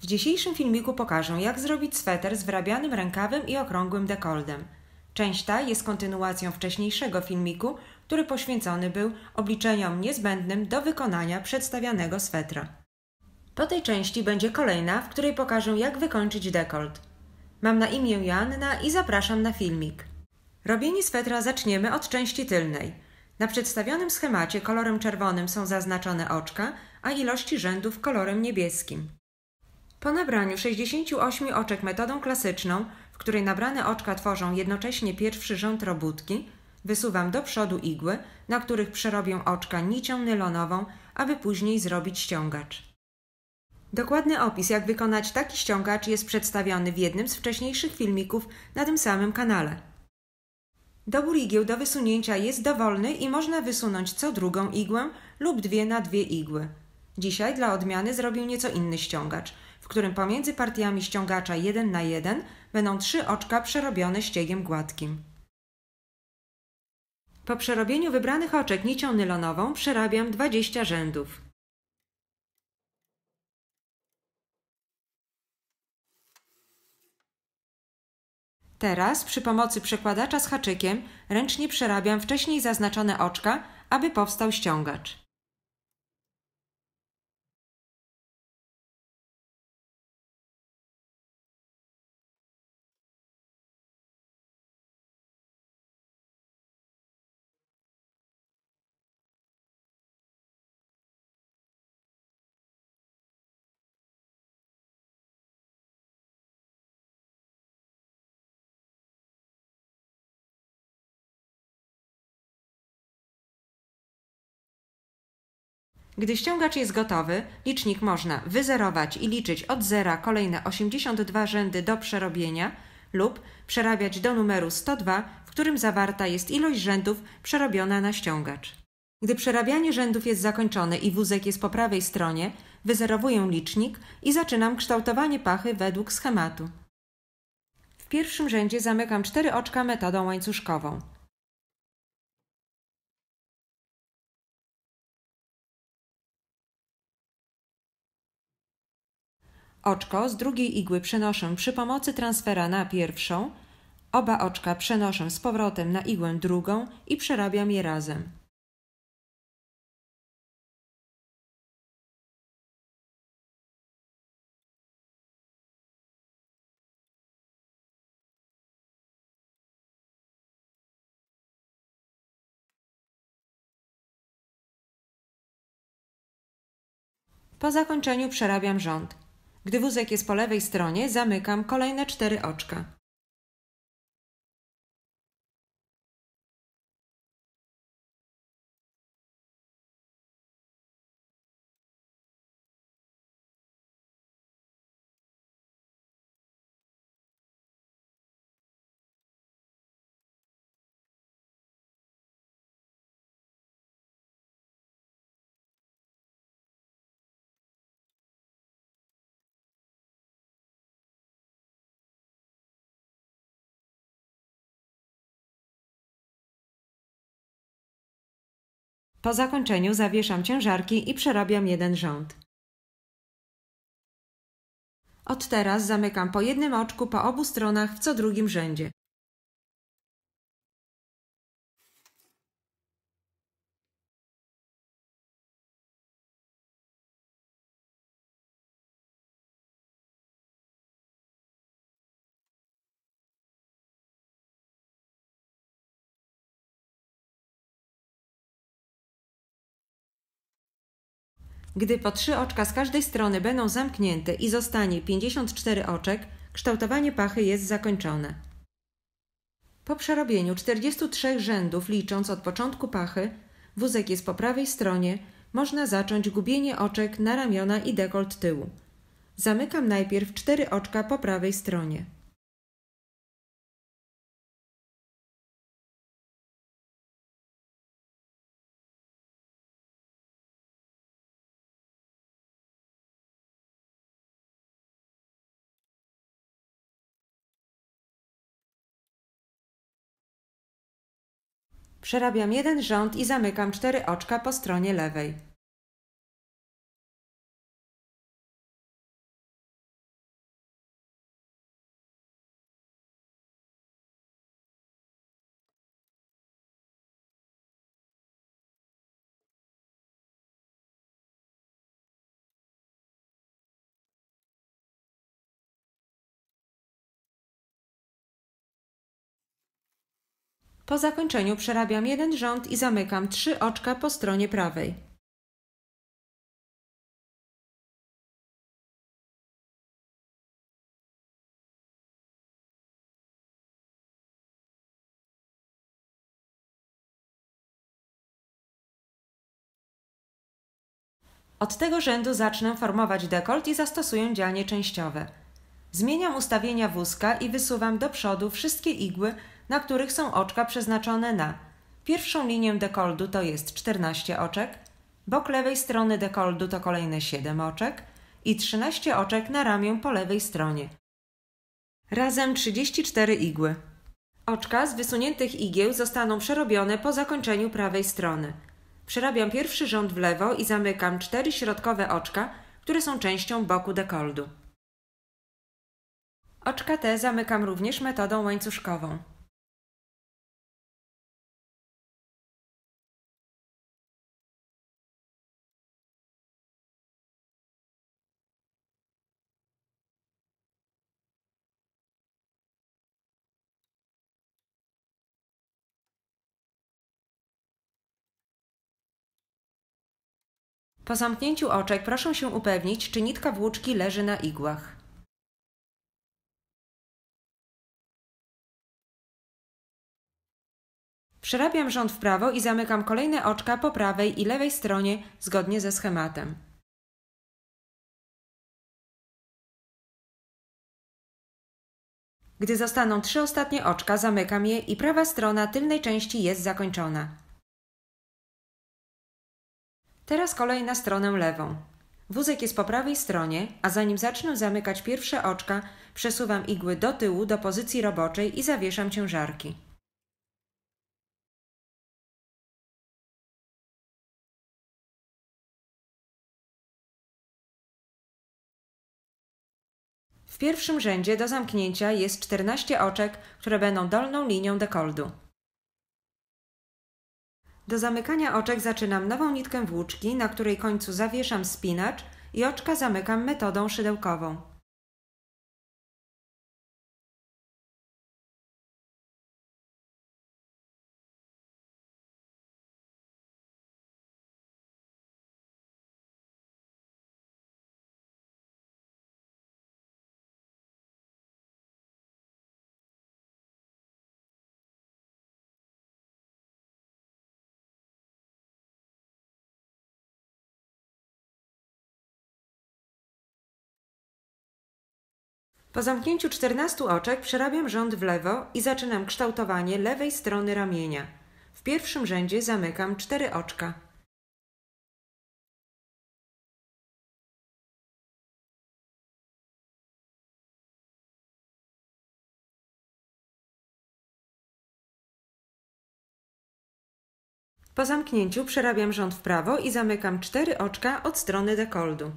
dzisiejszym filmiku pokażę, jak zrobić sweter z wyrabianym rękawem i okrągłym dekoltem. Część ta jest kontynuacją wcześniejszego filmiku, który poświęcony był obliczeniom niezbędnym do wykonania przedstawianego swetra. Po tej części będzie kolejna, w której pokażę, jak wykończyć dekolt. Mam na imię Joanna i zapraszam na filmik. Robienie swetra zaczniemy od części tylnej. Na przedstawionym schemacie kolorem czerwonym są zaznaczone oczka, a ilości rzędów kolorem niebieskim. Po nabraniu 68 oczek metodą klasyczną, w której nabrane oczka tworzą jednocześnie pierwszy rząd robótki, wysuwam do przodu igły, na których przerobię oczka nicią nylonową, aby później zrobić ściągacz. Dokładny opis, jak wykonać taki ściągacz, jest przedstawiony w jednym z wcześniejszych filmików na tym samym kanale. Dobór igieł do wysunięcia jest dowolny i można wysunąć co drugą igłę lub dwie na dwie igły. Dzisiaj dla odmiany zrobię nieco inny ściągacz, w którym pomiędzy partiami ściągacza 1 na 1 będą 3 oczka przerobione ściegiem gładkim. Po przerobieniu wybranych oczek nicią nylonową przerabiam 20 rzędów. Teraz przy pomocy przekładacza z haczykiem ręcznie przerabiam wcześniej zaznaczone oczka, aby powstał ściągacz. Gdy ściągacz jest gotowy, licznik można wyzerować i liczyć od zera kolejne 82 rzędy do przerobienia lub przerabiać do numeru 102, w którym zawarta jest ilość rzędów przerobiona na ściągacz. Gdy przerabianie rzędów jest zakończone i wózek jest po prawej stronie, wyzerowuję licznik i zaczynam kształtowanie pachy według schematu. W pierwszym rzędzie zamykam 4 oczka metodą łańcuszkową. Oczko z drugiej igły przenoszę przy pomocy transfera na pierwszą, oba oczka przenoszę z powrotem na igłę drugą i przerabiam je razem. Po zakończeniu przerabiam rząd. Gdy wózek jest po lewej stronie, zamykam kolejne 4 oczka. Po zakończeniu zawieszam ciężarki i przerabiam jeden rząd. Od teraz zamykam po jednym oczku po obu stronach w co drugim rzędzie. Gdy po 3 oczka z każdej strony będą zamknięte i zostanie 54 oczek, kształtowanie pachy jest zakończone. Po przerobieniu 43 rzędów licząc od początku pachy, wózek jest po prawej stronie, można zacząć gubienie oczek na ramiona i dekolt tyłu. Zamykam najpierw 4 oczka po prawej stronie. Przerabiam jeden rząd i zamykam 4 oczka po stronie lewej. Po zakończeniu przerabiam jeden rząd i zamykam 3 oczka po stronie prawej. Od tego rzędu zacznę formować dekolt i zastosuję dzianie częściowe. Zmieniam ustawienia wózka i wysuwam do przodu wszystkie igły, na których są oczka przeznaczone na pierwszą linię dekoldu, to jest 14 oczek, bok lewej strony dekoldu to kolejne 7 oczek i 13 oczek na ramię po lewej stronie. Razem 34 igły. Oczka z wysuniętych igieł zostaną przerobione po zakończeniu prawej strony. Przerabiam pierwszy rząd w lewo i zamykam 4 środkowe oczka, które są częścią boku dekoldu. Oczka te zamykam również metodą łańcuszkową. Po zamknięciu oczek proszę się upewnić, czy nitka włóczki leży na igłach. Przerabiam rząd w prawo i zamykam kolejne oczka po prawej i lewej stronie zgodnie ze schematem. Gdy zostaną 3 ostatnie oczka, zamykam je i prawa strona tylnej części jest zakończona. Teraz kolej na stronę lewą. Wózek jest po prawej stronie, a zanim zacznę zamykać pierwsze oczka, przesuwam igły do tyłu do pozycji roboczej i zawieszam ciężarki. W pierwszym rzędzie do zamknięcia jest 14 oczek, które będą dolną linią dekoldu. Do zamykania oczek zaczynam nową nitkę włóczki, na której końcu zawieszam spinacz i oczka zamykam metodą szydełkową. Po zamknięciu 14 oczek przerabiam rząd w lewo i zaczynam kształtowanie lewej strony ramienia. W pierwszym rzędzie zamykam 4 oczka. Po zamknięciu przerabiam rząd w prawo i zamykam 4 oczka od strony dekoldu.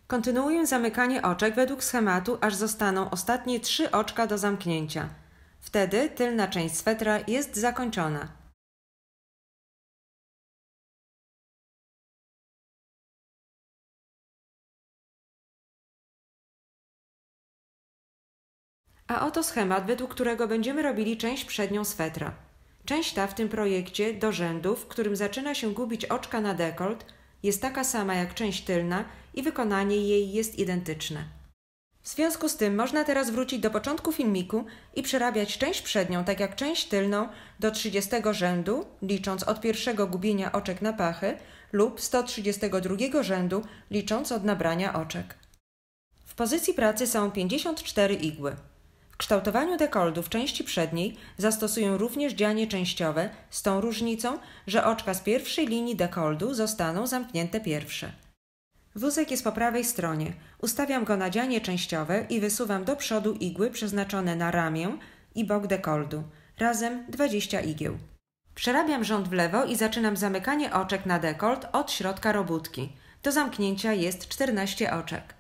Kontynuuję zamykanie oczek według schematu, aż zostaną ostatnie 3 oczka do zamknięcia. Wtedy tylna część swetra jest zakończona. A oto schemat, według którego będziemy robili część przednią swetra. Część ta w tym projekcie do rzędu, w którym zaczyna się gubić oczka na dekolt, jest taka sama jak część tylna i wykonanie jej jest identyczne. W związku z tym można teraz wrócić do początku filmiku i przerabiać część przednią, tak jak część tylną, do 30 rzędu, licząc od pierwszego gubienia oczek na pachy, lub 132 rzędu, licząc od nabrania oczek. W pozycji pracy są 54 igły. W kształtowaniu dekoldu w części przedniej zastosuję również dzianie częściowe, z tą różnicą, że oczka z pierwszej linii dekoldu zostaną zamknięte pierwsze. Wózek jest po prawej stronie. Ustawiam go na dzianie częściowe i wysuwam do przodu igły przeznaczone na ramię i bok dekoldu. Razem 20 igieł. Przerabiam rząd w lewo i zaczynam zamykanie oczek na dekolt od środka robótki. Do zamknięcia jest 14 oczek.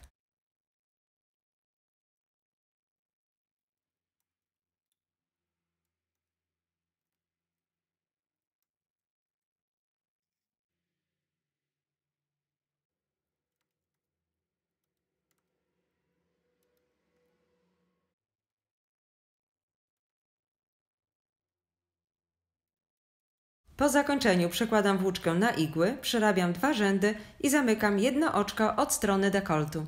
Po zakończeniu przekładam włóczkę na igły, przerabiam 2 rzędy i zamykam jedno oczko od strony dekoltu.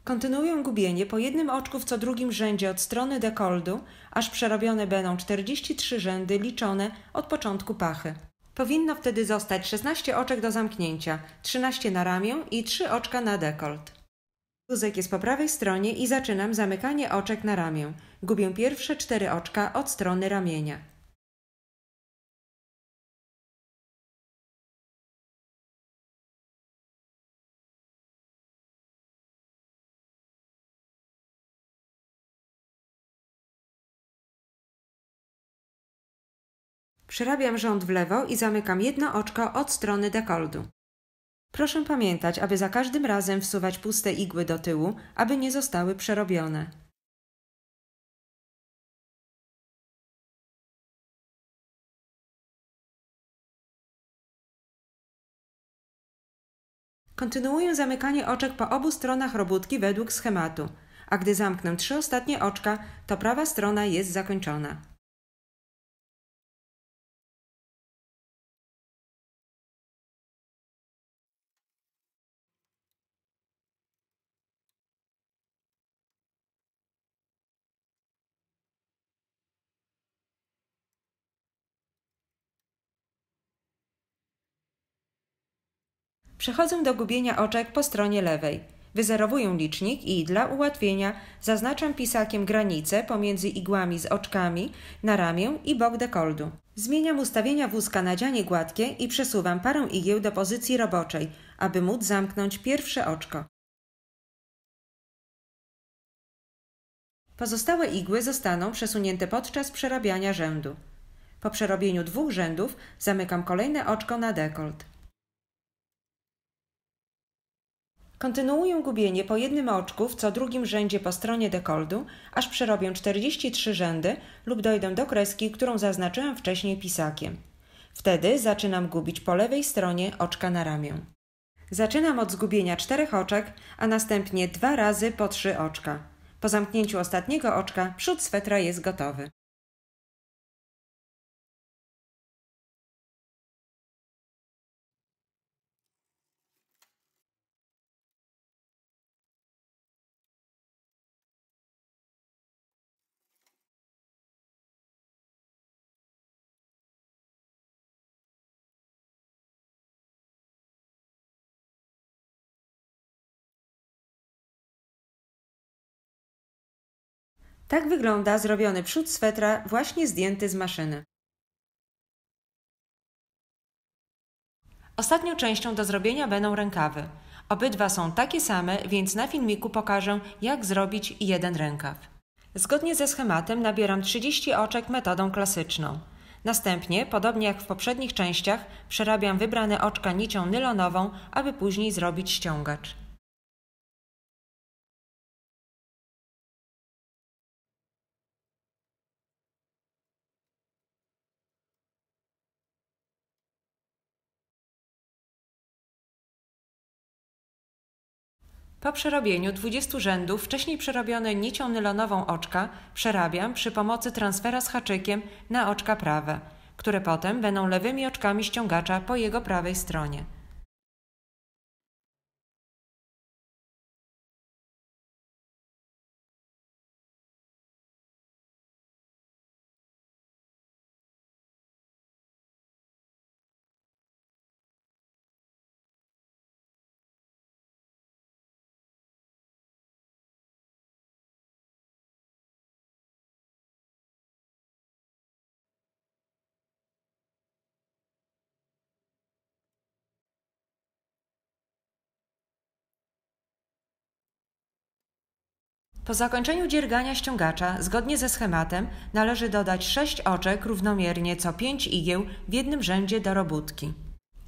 Kontynuuję gubienie po jednym oczku w co drugim rzędzie od strony dekoltu, aż przerobione będą 43 rzędy liczone od początku pachy. Powinno wtedy zostać 16 oczek do zamknięcia, 13 na ramię i 3 oczka na dekolt. Guzek jest po prawej stronie i zaczynam zamykanie oczek na ramię. Gubię pierwsze 4 oczka od strony ramienia. Przerabiam rząd w lewo i zamykam jedno oczko od strony dekoltu. Proszę pamiętać, aby za każdym razem wsuwać puste igły do tyłu, aby nie zostały przerobione. Kontynuuję zamykanie oczek po obu stronach robótki według schematu, a gdy zamknę 3 ostatnie oczka, to prawa strona jest zakończona. Przechodzę do gubienia oczek po stronie lewej. Wyzerowuję licznik i dla ułatwienia zaznaczam pisakiem granicę pomiędzy igłami z oczkami na ramię i bok dekoltu. Zmieniam ustawienia wózka na dzianie gładkie i przesuwam parę igieł do pozycji roboczej, aby móc zamknąć pierwsze oczko. Pozostałe igły zostaną przesunięte podczas przerabiania rzędu. Po przerobieniu 2 rzędów zamykam kolejne oczko na dekolt. Kontynuuję gubienie po jednym oczku w co drugim rzędzie po stronie dekoltu, aż przerobię 43 rzędy lub dojdę do kreski, którą zaznaczyłem wcześniej pisakiem. Wtedy zaczynam gubić po lewej stronie oczka na ramię. Zaczynam od zgubienia 4 oczek, a następnie 2 razy po 3 oczka. Po zamknięciu ostatniego oczka przód swetra jest gotowy. Tak wygląda zrobiony przód swetra właśnie zdjęty z maszyny. Ostatnią częścią do zrobienia będą rękawy. Obydwa są takie same, więc na filmiku pokażę, jak zrobić jeden rękaw. Zgodnie ze schematem nabieram 30 oczek metodą klasyczną. Następnie, podobnie jak w poprzednich częściach, przerabiam wybrane oczka nicią nylonową, aby później zrobić ściągacz. Po przerobieniu 20 rzędów wcześniej przerobione nicią nylonową oczka przerabiam przy pomocy transfera z haczykiem na oczka prawe, które potem będą lewymi oczkami ściągacza po jego prawej stronie. Po zakończeniu dziergania ściągacza, zgodnie ze schematem, należy dodać 6 oczek równomiernie co 5 igieł w jednym rzędzie do robótki.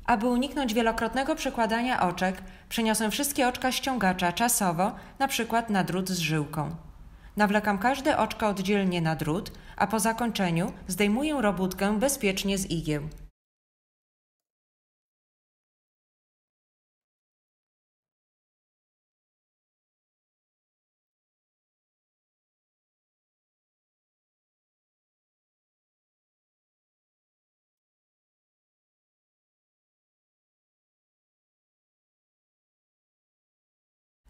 Aby uniknąć wielokrotnego przekładania oczek, przeniosę wszystkie oczka ściągacza czasowo, np. na drut z żyłką. Nawlekam każde oczko oddzielnie na drut, a po zakończeniu zdejmuję robótkę bezpiecznie z igieł.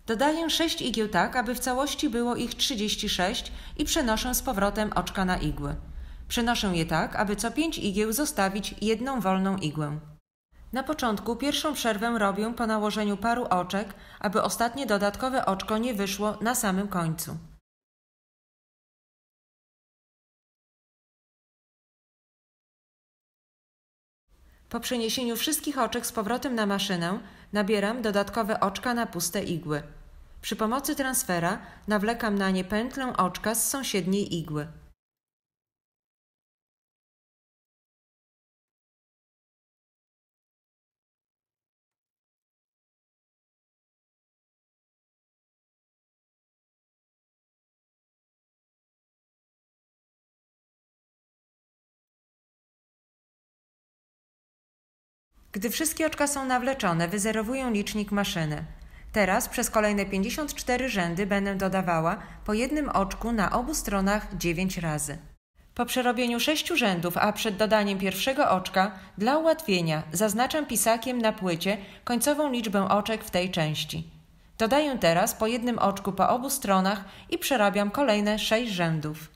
Dodaję 6 igieł tak, aby w całości było ich 36 i przenoszę z powrotem oczka na igły. Przenoszę je tak, aby co 5 igieł zostawić jedną wolną igłę. Na początku pierwszą przerwę robię po nałożeniu paru oczek, aby ostatnie dodatkowe oczko nie wyszło na samym końcu. Po przeniesieniu wszystkich oczek z powrotem na maszynę, nabieram dodatkowe oczka na puste igły. Przy pomocy transfera nawlekam na nie pętlę oczka z sąsiedniej igły. Gdy wszystkie oczka są nawleczone, wyzerowuję licznik maszyny. Teraz przez kolejne 54 rzędy będę dodawała po jednym oczku na obu stronach 9 razy. Po przerobieniu 6 rzędów, a przed dodaniem pierwszego oczka, dla ułatwienia zaznaczam pisakiem na płycie końcową liczbę oczek w tej części. Dodaję teraz po jednym oczku po obu stronach i przerabiam kolejne 6 rzędów.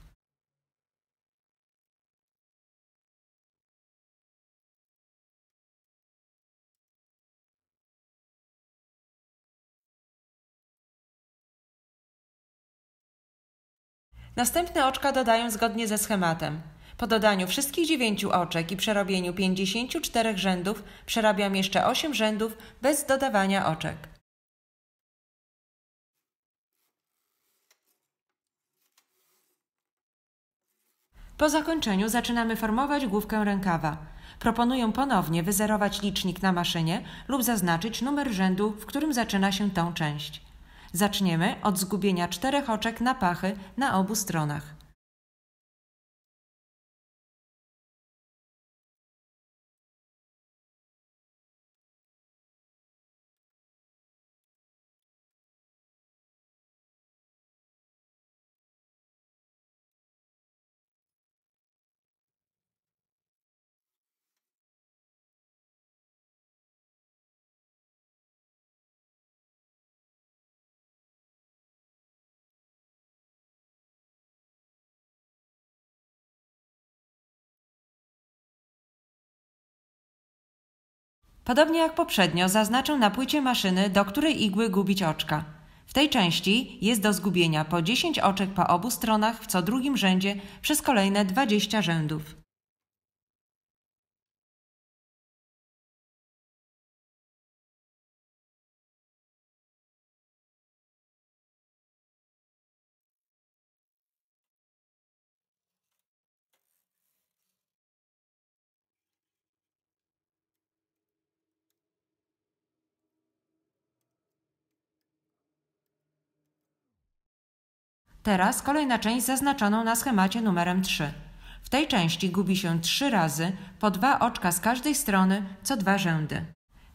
Następne oczka dodaję zgodnie ze schematem. Po dodaniu wszystkich 9 oczek i przerobieniu 54 rzędów przerabiam jeszcze 8 rzędów bez dodawania oczek. Po zakończeniu zaczynamy formować główkę rękawa. Proponuję ponownie wyzerować licznik na maszynie lub zaznaczyć numer rzędu, w którym zaczyna się tę część. Zaczniemy od zgubienia 4 oczek na pachy na obu stronach. Podobnie jak poprzednio zaznaczę na płycie maszyny, do której igły gubić oczka. W tej części jest do zgubienia po 10 oczek po obu stronach w co drugim rzędzie przez kolejne 20 rzędów. Teraz kolejna część zaznaczoną na schemacie numerem 3. W tej części gubi się 3 razy po 2 oczka z każdej strony co 2 rzędy.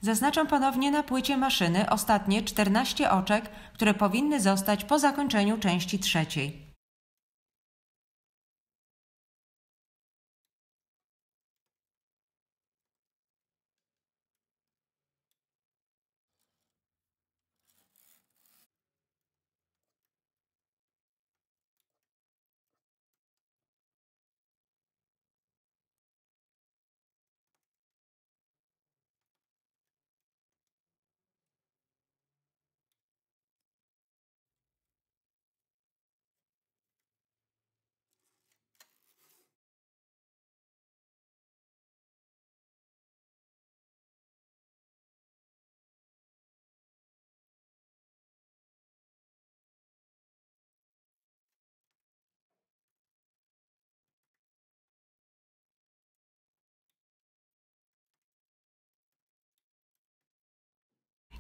Zaznaczam ponownie na płycie maszyny ostatnie 14 oczek, które powinny zostać po zakończeniu części trzeciej.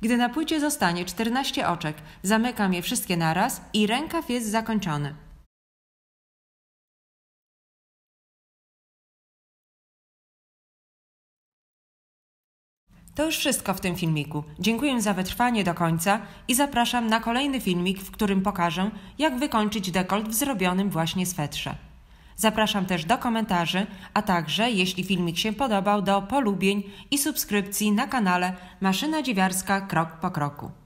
Gdy na płycie zostanie 14 oczek, zamykam je wszystkie naraz i rękaw jest zakończony. To już wszystko w tym filmiku. Dziękuję za wytrwanie do końca i zapraszam na kolejny filmik, w którym pokażę, jak wykończyć dekolt w zrobionym właśnie swetrze. Zapraszam też do komentarzy, a także, jeśli filmik się podobał, do polubień i subskrypcji na kanale Maszyna Dziewiarska Krok po Kroku.